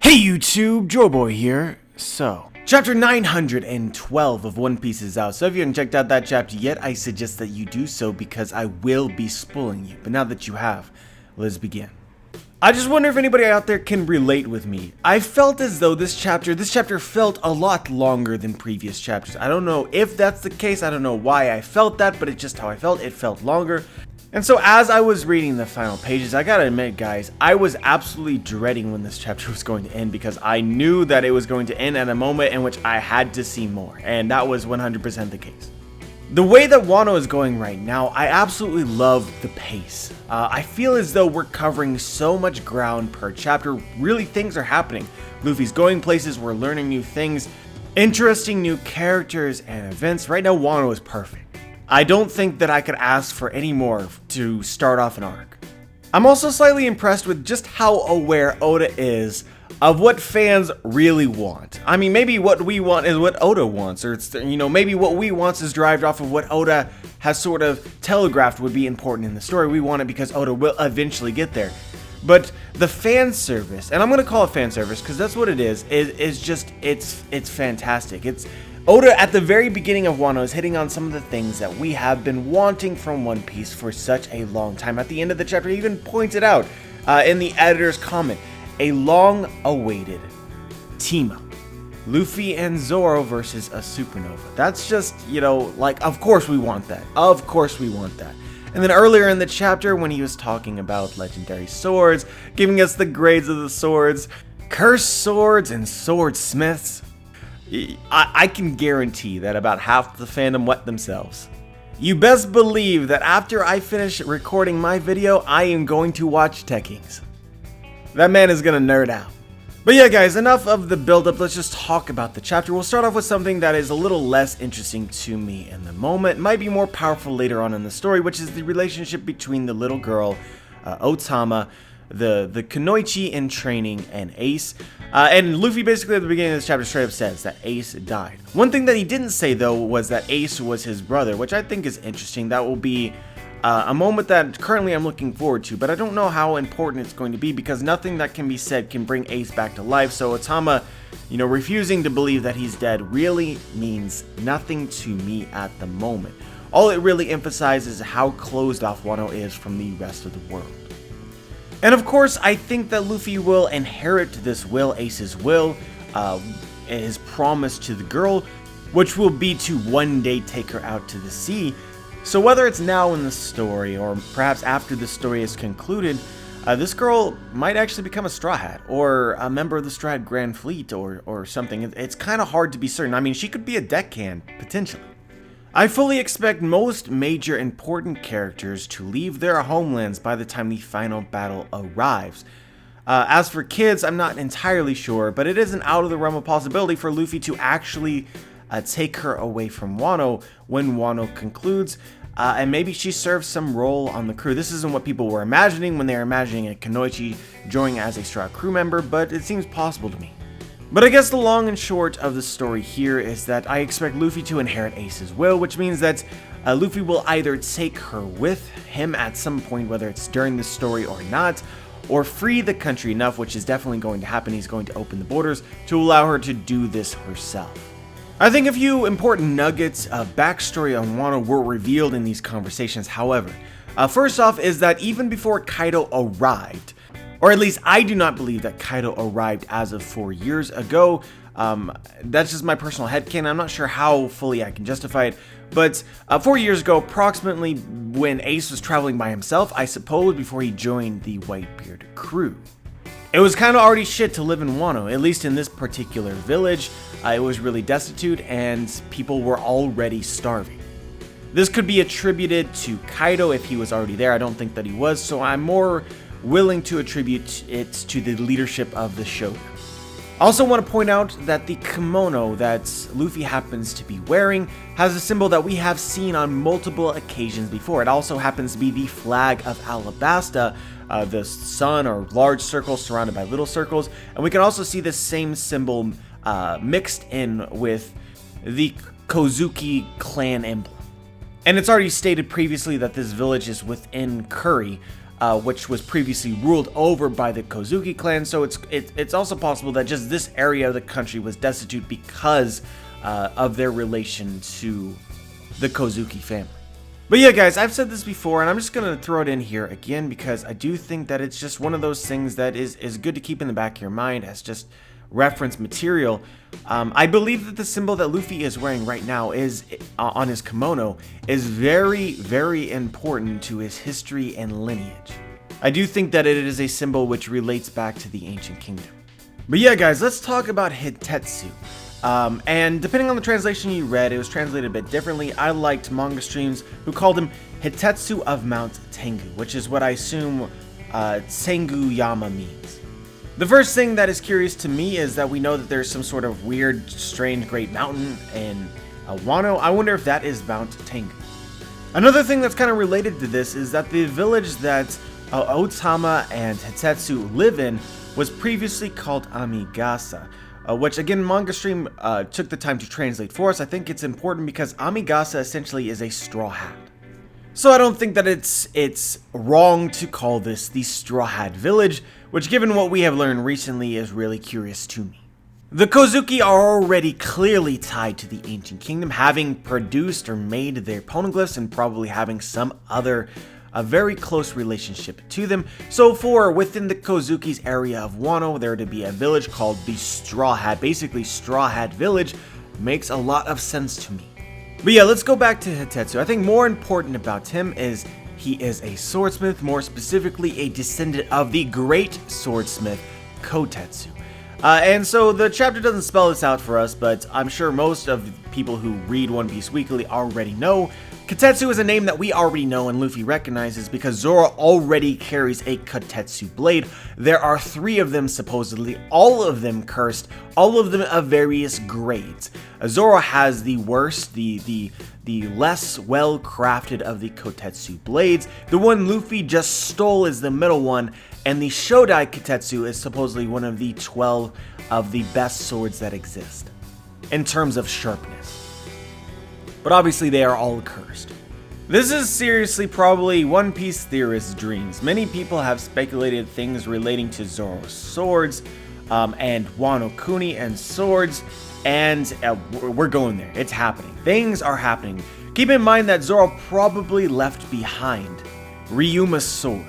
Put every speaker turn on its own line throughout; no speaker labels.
Hey YouTube, JoBoy here. So, chapter 912 of One Piece is out, so if you haven't checked out that chapter yet, I suggest that you do so because I will be spoiling you. But now that you have, let's begin. I just wonder if anybody out there can relate with me. I felt as though this chapter felt a lot longer than previous chapters. I don't know if that's the case, I don't know why I felt that, but it's just how I felt. It felt longer. And so as I was reading the final pages, I gotta admit guys, I was absolutely dreading when this chapter was going to end because I knew that it was going to end at a moment in which I had to see more, and that was 100% the case. The way that WANO is going right now, I absolutely love the pace. I feel as though we're covering so much ground per chapter. Really, things are happening. Luffy's going places, we're learning new things, interesting new characters and events. Right now, WANO is perfect. I don't think that I could ask for any more to start off an arc. I'm also slightly impressed with just how aware Oda is of what fans really want. I mean, maybe what we want is what Oda wants, or it's, maybe what we want is derived off of what Oda has sort of telegraphed would be important in the story. We want it because Oda will eventually get there. But the fan service, and I'm gonna call it fan service because that's what it is just, it's fantastic. Oda, at the very beginning of WANO, is hitting on some of the things that we have been wanting from One Piece for such a long time. At the end of the chapter, he even points it out in the editor's comment. A long-awaited team-up. Luffy and Zoro versus a supernova. That's just, of course we want that. Of course we want that. And then earlier in the chapter, when he was talking about legendary swords, giving us the grades of the swords, cursed swords and swordsmiths, I can guarantee that about half the fandom wet themselves. You best believe that after I finish recording my video, I am going to watch Tekkings. That man is gonna nerd out. But yeah guys, enough of the build-up, let's just talk about the chapter. We'll start off with something that is a little less interesting to me in the moment, might be more powerful later on in the story, which is the relationship between the little girl, Otama, the Kunoichi in training, and Ace. And Luffy basically at the beginning of this chapter straight up says that Ace died. One thing that he didn't say though was that Ace was his brother, which I think is interesting. That will be a moment that currently I'm looking forward to, but I don't know how important it's going to be because nothing that can be said can bring Ace back to life. So Otama, refusing to believe that he's dead really means nothing to me at the moment. All it really emphasizes is how closed off Wano is from the rest of the world. And of course, I think that Luffy will inherit this will, Ace's will, his promise to the girl, which will be to one day take her out to the sea. So whether it's now in the story, or perhaps after the story is concluded, this girl might actually become a Straw Hat, or a member of the Straw Hat Grand Fleet, or something. It's kind of hard to be certain. I mean, she could be a deckhand, potentially. I fully expect most major important characters to leave their homelands by the time the final battle arrives. As for kids, I'm not entirely sure, but it isn't out of the realm of possibility for Luffy to actually take her away from Wano when Wano concludes, and maybe she serves some role on the crew. This isn't what people were imagining when they were imagining a Kunoichi joining as a Straw crew member, but it seems possible to me. But I guess the long and short of the story here is that I expect Luffy to inherit Ace's will, which means that Luffy will either take her with him at some point, whether it's during the story or not, or free the country enough, which is definitely going to happen. He's going to open the borders to allow her to do this herself. I think a few important nuggets of backstory on Wano were revealed in these conversations, however. First off is that even before Kaido arrived, or at least I do not believe that Kaido arrived as of 4 years ago. That's just my personal headcanon. I'm not sure how fully I can justify it. But 4 years ago, approximately when Ace was traveling by himself, I suppose before he joined the Whitebeard crew. It was kind of already shit to live in Wano, at least in this particular village. It was really destitute and people were already starving. This could be attributed to Kaido if he was already there. I don't think that he was, so I'm more willing to attribute it to the leadership of the Shogun. I also want to point out that the kimono that Luffy happens to be wearing has a symbol that we have seen on multiple occasions before. It also happens to be the flag of Alabasta, the sun or large circles surrounded by little circles, and we can also see the same symbol mixed in with the Kozuki clan emblem. And it's already stated previously that this village is within Curry, which was previously ruled over by the Kozuki clan. So it's also possible that just this area of the country was destitute because of their relation to the Kozuki family. But yeah, guys, I've said this before, and I'm just going to throw it in here again because I do think that it's just one of those things that is good to keep in the back of your mind as just reference material. I believe that the symbol that Luffy is wearing right now is on his kimono is very, very important to his history and lineage. I do think that it is a symbol which relates back to the ancient kingdom. But yeah, guys, let's talk about Hitetsu. And depending on the translation you read, it was translated a bit differently. I liked manga streams who called him Hitetsu of Mount Tengu, which is what I assume Tengu Yama means. The first thing that is curious to me is that we know that there's some sort of weird, strange great mountain in Wano. I wonder if that is Mount Tengu. Another thing that's kind of related to this is that the village that Otama and Hitetsu live in was previously called Amigasa, which again Manga Stream took the time to translate for us. I think it's important because Amigasa essentially is a straw hat. So I don't think that it's wrong to call this the Straw Hat Village, which given what we have learned recently is really curious to me. The Kozuki are already clearly tied to the ancient kingdom, having produced or made their poneglyphs and probably having some other a very close relationship to them. So for within the Kozuki's area of Wano, there to be a village called the Straw Hat, basically Straw Hat Village, makes a lot of sense to me. But yeah, let's go back to Hitetsu. I think more important about him is he is a swordsmith, more specifically a descendant of the great swordsmith Kotetsu. And so the chapter doesn't spell this out for us, but I'm sure most of people who read One Piece Weekly already know. Kotetsu is a name that we already know and Luffy recognizes because Zoro already carries a Kotetsu blade. There are 3 of them supposedly, all of them cursed, all of them of various grades. Zoro has the worst, the less well-crafted of the Kotetsu blades. The one Luffy just stole is the middle one, and the Shodai Kotetsu is supposedly one of the 12 of the best swords that exist in terms of sharpness. But obviously they are all cursed. This is seriously probably One Piece theorists' dreams. Many people have speculated things relating to Zoro's swords, and Wano Kuni and swords, and we're going there. It's happening. Things are happening. Keep in mind that Zoro probably left behind Ryuma's sword.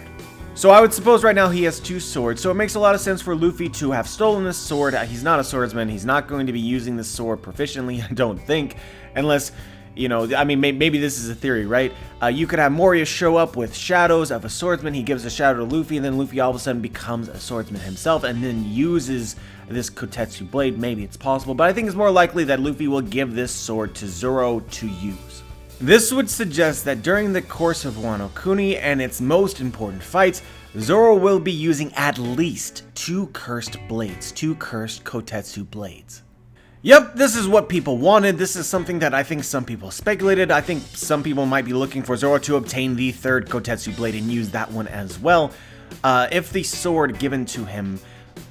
So I would suppose right now he has 2 swords, so it makes a lot of sense for Luffy to have stolen this sword. He's not a swordsman. He's not going to be using this sword proficiently, I don't think, unless... You know, I mean, maybe this is a theory, right? You could have Moria show up with shadows of a swordsman. He gives a shadow to Luffy, and then Luffy all of a sudden becomes a swordsman himself, and then uses this Kotetsu blade. Maybe it's possible, but I think it's more likely that Luffy will give this sword to Zoro to use. This would suggest that during the course of Wano Kuni and its most important fights, Zoro will be using at least 2 cursed blades, 2 cursed Kotetsu blades. Yep, this is what people wanted. This is something that I think some people speculated. I think some people might be looking for Zoro to obtain the 3rd Kotetsu blade and use that one as well. If the sword given to him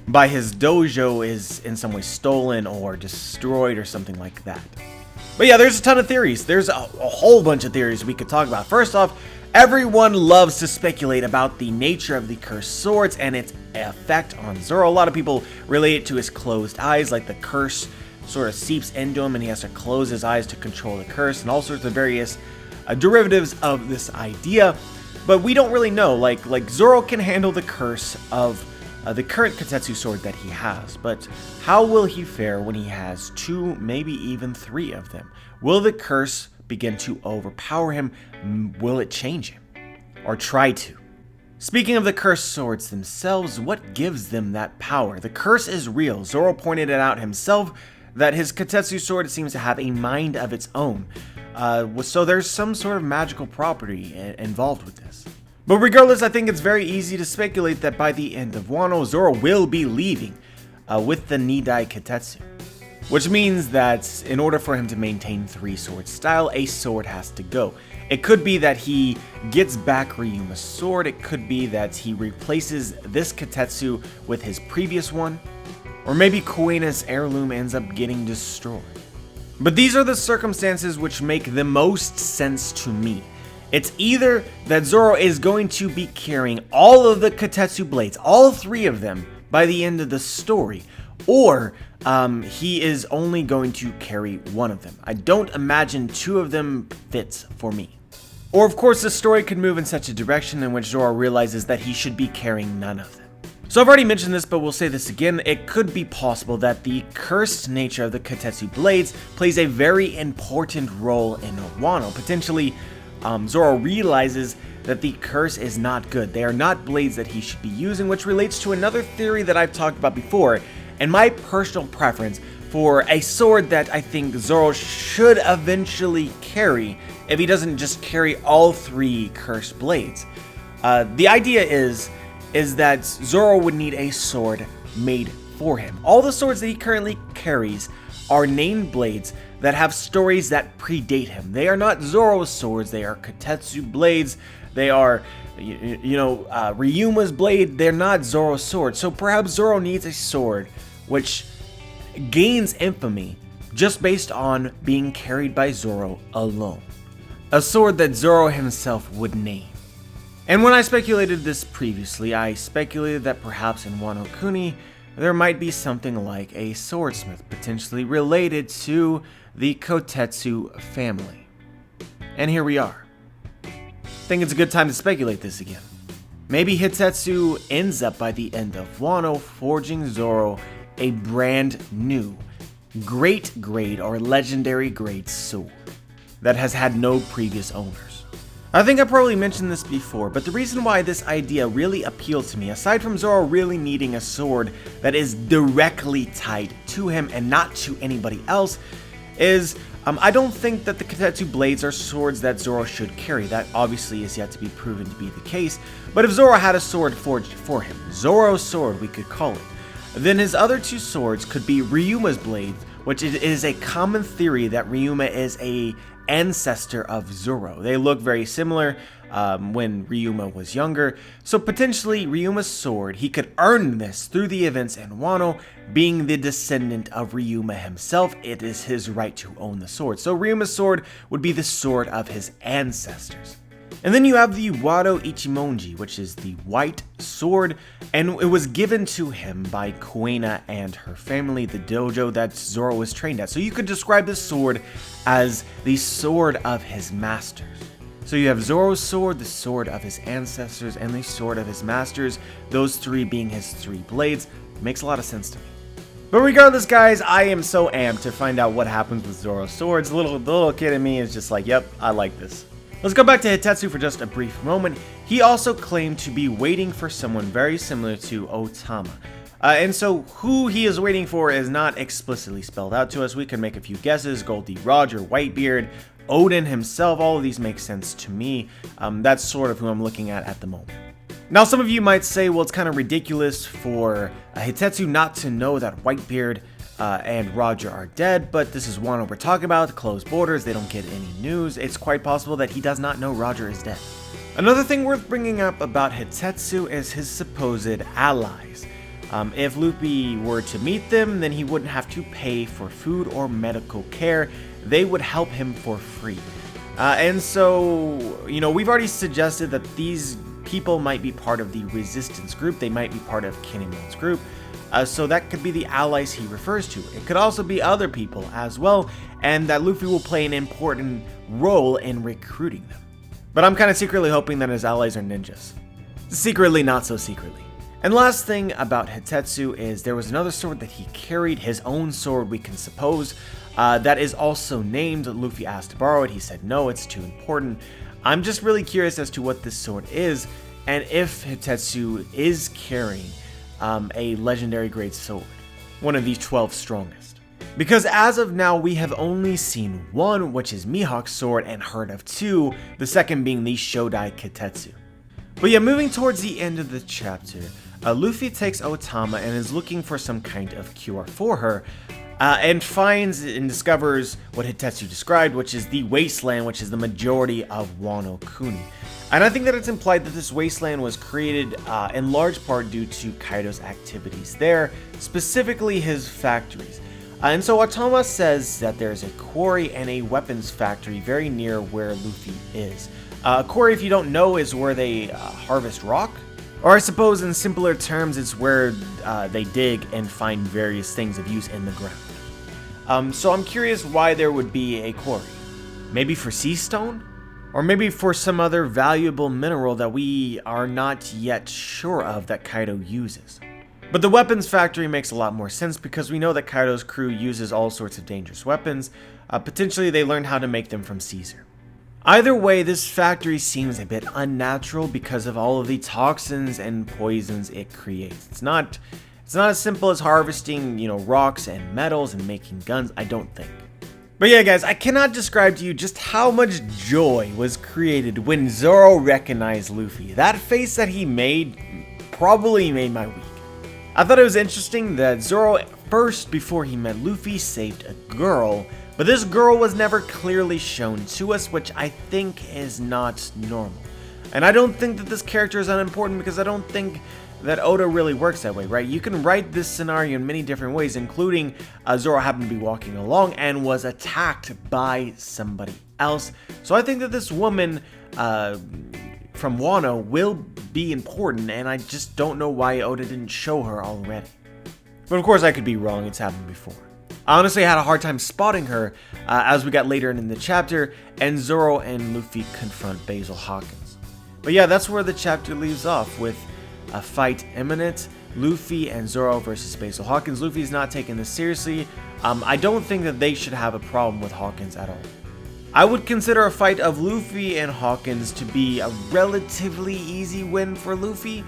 by his dojo is in some way stolen or destroyed or something like that. But yeah, there's a ton of theories. There's a whole bunch of theories we could talk about. First off, everyone loves to speculate about the nature of the cursed swords and its effect on Zoro. A lot of people relate it to his closed eyes, like the curse sort of seeps into him and he has to close his eyes to control the curse, and all sorts of various derivatives of this idea. But we don't really know, like Zoro can handle the curse of the current Kotetsu sword that he has, but how will he fare when he has 2, maybe even 3 of them? Will the curse begin to overpower him? Will it change him? Or try to? Speaking of the cursed swords themselves, what gives them that power? The curse is real. Zoro pointed it out himself, that his Kotetsu sword seems to have a mind of its own. So there's some sort of magical property involved with this. But regardless, I think it's very easy to speculate that by the end of Wano, Zoro will be leaving with the Nidai Kotetsu. Which means that in order for him to maintain 3-sword style, a sword has to go. It could be that he gets back Ryuma's sword, it could be that he replaces this Kotetsu with his previous one, or maybe Kuena's heirloom ends up getting destroyed. But these are the circumstances which make the most sense to me. It's either that Zoro is going to be carrying all of the Kotetsu blades, all 3 of them, by the end of the story, or he is only going to carry 1 of them. I don't imagine 2 of them fits for me. Or of course the story could move in such a direction in which Zoro realizes that he should be carrying none of them. So I've already mentioned this, but we'll say this again. It could be possible that the cursed nature of the Kotetsu blades plays a very important role in WANO. Potentially, Zoro realizes that the curse is not good. They are not blades that he should be using, which relates to another theory that I've talked about before, and my personal preference for a sword that I think Zoro should eventually carry if he doesn't just carry all 3 cursed blades. The idea is that Zoro would need a sword made for him. All the swords that he currently carries are named blades that have stories that predate him. They are not Zoro's swords, they are Kotetsu blades, they are, Ryuma's blade, they're not Zoro's sword. So perhaps Zoro needs a sword which gains infamy just based on being carried by Zoro alone. A sword that Zoro himself would name. And when I speculated this previously, I speculated that perhaps in Wano Kuni, there might be something like a swordsmith potentially related to the Kotetsu family. And here we are. I think it's a good time to speculate this again. Maybe Hitetsu ends up by the end of Wano forging Zoro a brand new, great grade or legendary grade sword that has had no previous owners. I think I probably mentioned this before, but the reason why this idea really appealed to me, aside from Zoro really needing a sword that is directly tied to him and not to anybody else, is I don't think that the Kotetsu blades are swords that Zoro should carry. That obviously is yet to be proven to be the case, but if Zoro had a sword forged for him, Zoro's sword we could call it, then his other 2 swords could be Ryuma's blades, which it is a common theory that Ryuma is a ancestor of Zoro. They look very similar when Ryuma was younger, so potentially Ryuma's sword, he could earn this through the events in Wano. Being the descendant of Ryuma himself, it is his right to own the sword. So Ryuma's sword would be the sword of his ancestors. And then you have the Wado Ichimonji, which is the white sword, and it was given to him by Kuena and her family, the dojo that Zoro was trained at. So you could describe this sword as the sword of his masters. So you have Zoro's sword, the sword of his ancestors, and the sword of his masters, those 3 being his 3 blades. Makes a lot of sense to me. But regardless, guys, I am so amped to find out what happens with Zoro's swords. The little kid in me is just like, yep, I like this. Let's go back to Hitetsu for just a brief moment. He also claimed to be waiting for someone very similar to Otama. And so who he is waiting for is not explicitly spelled out to us. We can make a few guesses. Goldie Roger, Whitebeard, Odin himself, all of these make sense to me. That's sort of who I'm looking at the moment. Now some of you might say, well, it's kind of ridiculous for Hitetsu not to know that Whitebeard and Roger are dead, but this is Wano we're talking about, closed borders, they don't get any news. It's quite possible that he does not know Roger is dead. Another thing worth bringing up about Hitetsu is his supposed allies. If Luffy were to meet them, then he wouldn't have to pay for food or medical care. They would help him for free. And so, we've already suggested that these people might be part of the resistance group. They might be part of Kinemon's group. So that could be the allies he refers to. It could also be other people as well, and that Luffy will play an important role in recruiting them. But I'm kind of secretly hoping that his allies are ninjas. Secretly, not so secretly. And last thing about Hitetsu is there was another sword that he carried, his own sword we can suppose, that is also named. Luffy asked to borrow it, he said no, it's too important. I'm just really curious as to what this sword is, and if Hitetsu is carrying a legendary grade sword, one of these 12 strongest. Because as of now, we have only seen 1, which is Mihawk's sword, and heard of 2, the second being the Shodai Kitetsu. But yeah, moving towards the end of the chapter, Luffy takes Otama and is looking for some kind of cure for her, and finds and discovers what Hitetsu described, which is the wasteland, which is the majority of Wano Kuni. And I think that it's implied that this wasteland was created in large part due to Kaido's activities there, specifically his factories. And so Otama says that there's a quarry and a weapons factory very near where Luffy is. A quarry, if you don't know, is where they harvest rock. Or I suppose in simpler terms, it's where they dig and find various things of use in the ground. So I'm curious why there would be a quarry. Maybe for sea stone? Or maybe for some other valuable mineral that we are not yet sure of that Kaido uses. But the weapons factory makes a lot more sense because we know that Kaido's crew uses all sorts of dangerous weapons. Potentially they learned how to make them from Caesar. Either way, this factory seems a bit unnatural because of all of the toxins and poisons it creates. It's not as simple as harvesting, rocks and metals and making guns, I don't think. But yeah, guys, I cannot describe to you just how much joy was created when Zoro recognized Luffy. That face that he made probably made my week. I thought it was interesting that Zoro, first before he met Luffy, saved a girl, but this girl was never clearly shown to us, which I think is not normal. And I don't think that this character is unimportant because I don't think that Oda really works that way, right? You can write this scenario in many different ways, including Zoro happened to be walking along and was attacked by somebody else. So I think that this woman from Wano will be important, and I just don't know why Oda didn't show her already. But of course I could be wrong, it's happened before. I honestly had a hard time spotting her as we got later in the chapter, and Zoro and Luffy confront Basil Hawkins. But yeah, that's where the chapter leaves off, with a fight imminent, Luffy and Zoro versus Basil Hawkins. Luffy's not taking this seriously. I don't think that they should have a problem with Hawkins at all. I would consider a fight of Luffy and Hawkins to be a relatively easy win for Luffy.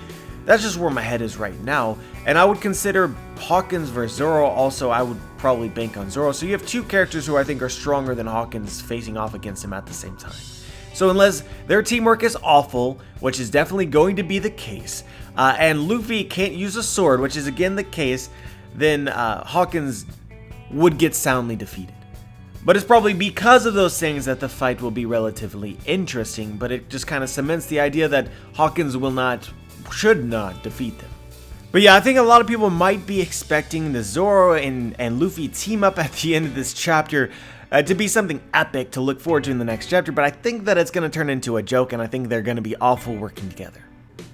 That's just where my head is right now. And I would consider Hawkins versus Zoro also. I would probably bank on Zoro. So you have two characters who I think are stronger than Hawkins facing off against him at the same time. So unless their teamwork is awful, which is definitely going to be the case, and Luffy can't use a sword, which is again the case, then Hawkins would get soundly defeated. But it's probably because of those things that the fight will be relatively interesting, but it just kind of cements the idea that Hawkins should not defeat them. But yeah, I think a lot of people might be expecting the Zoro and Luffy team up at the end of this chapter to be something epic to look forward to in the next chapter, but I think that it's going to turn into a joke, and I think they're going to be awful working together.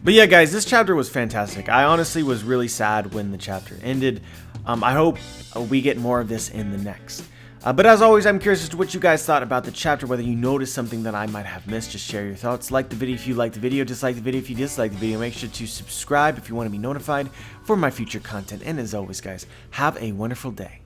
But yeah, guys, this chapter was fantastic. I honestly was really sad when the chapter ended. I hope we get more of this in the next. But as always, I'm curious as to what you guys thought about the chapter, whether you noticed something that I might have missed. Just share your thoughts. Like the video if you liked the video, dislike the video if you dislike the video. Make sure to subscribe if you want to be notified for my future content. And as always, guys, have a wonderful day.